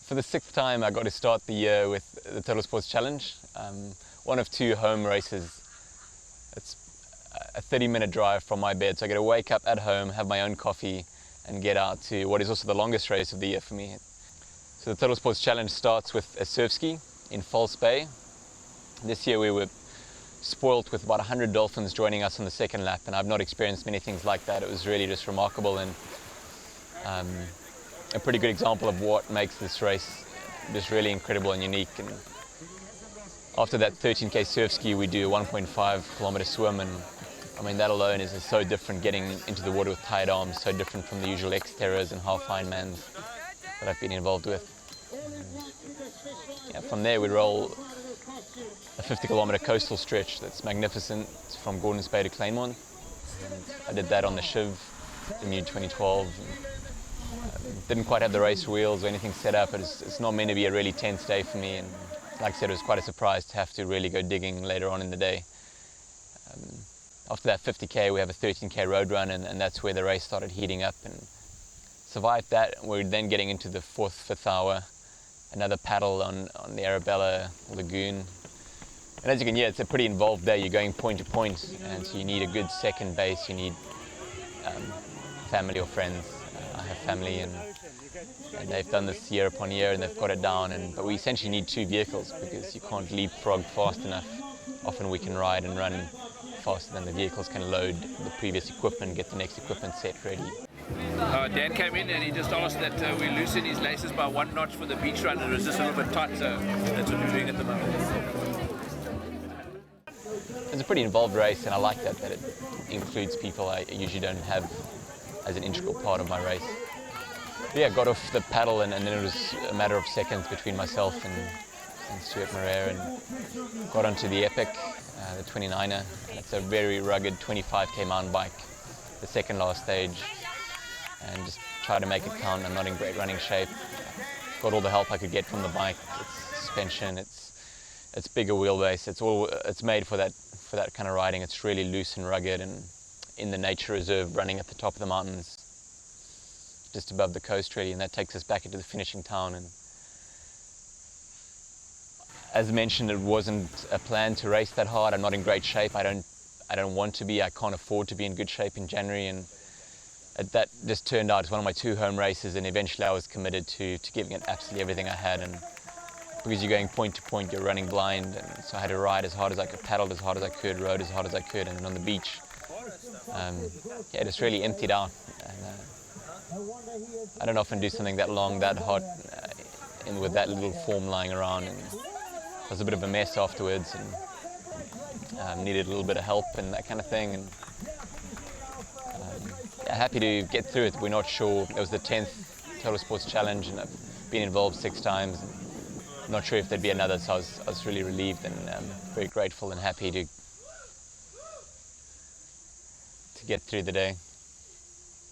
For the sixth time, I got to start the year with the Totalsports Challenge. One of two home races. It's a 30-minute drive from my bed, so I get to wake up at home, have my own coffee, and get out to what is also the longest race of the year for me. So the Totalsports Challenge starts with a surf ski in False Bay. This year we were spoilt with about 100 dolphins joining us on the second lap, and I've not experienced many things like that. It was really just remarkable, and a pretty good example of what makes this race just really incredible and unique. And after that 13k surf ski, we do a 1.5 kilometer swim, and I mean that alone is so different, getting into the water with tied arms, so different from the usual X-Terras and half Ironmans that I've been involved with. Yeah, from there we roll a 50 kilometer coastal stretch that's magnificent from Gordons Bay to Claremont. I did that on the Shiv in 2012. Didn't quite have the race wheels or anything set up. It's not meant to be a really tense day for me, and like I said, it was quite a surprise to have to really go digging later on in the day. After that 50k, we have a 13k road run, and that's where the race started heating up, and survived that. We're then getting into the fifth hour, another paddle on the Arabella Lagoon. And as you can hear, it's a pretty involved day. You're going point to point, and so you need a good second base. You need family or friends. I have family, and they've done this year upon year, and they've got it down. But we essentially need two vehicles because you can't leapfrog fast enough. Often we can ride and run faster than the vehicles can load the previous equipment, get the next equipment set ready. Dan came in and he just asked that we loosen his laces by 1 notch for the beach run. It was just a little bit tight, so that's what we're doing at the moment. It's a pretty involved race, and I like that it includes people I usually don't have as an integral part of my race. But yeah, got off the paddle, and then it was a matter of seconds between myself and Stuart Moreira, and got onto the Epic, the 29er. And it's a very rugged 25k mountain bike, the second last stage, and just try to make it count. I'm not in great running shape. Got all the help I could get from the bike. It's suspension, it's bigger wheelbase. It's made for that kind of riding. It's really loose and rugged, and in the nature reserve, running at the top of the mountains, just above the coast really, and that takes us back into the finishing town. And as mentioned, it wasn't a plan to race that hard. I'm not in great shape. I don't want to be. I can't afford to be in good shape in January, and that just turned out as one of my 2 home races, and eventually I was committed to giving it absolutely everything I had. And because you're going point to point, you're running blind, and so I had to ride as hard as I could, paddled as hard as I could, rode as hard as I could, and then on the beach, yeah, just really emptied out. And I don't often do something that long, that hot, and with that little form lying around, and it was a bit of a mess afterwards, and needed a little bit of help and that kind of thing. And yeah, happy to get through it. We're not sure. It was the 10th Totalsports Challenge, and I've been involved 6 times. Not sure if there'd be another, so I was really relieved and very grateful and happy to get through the day.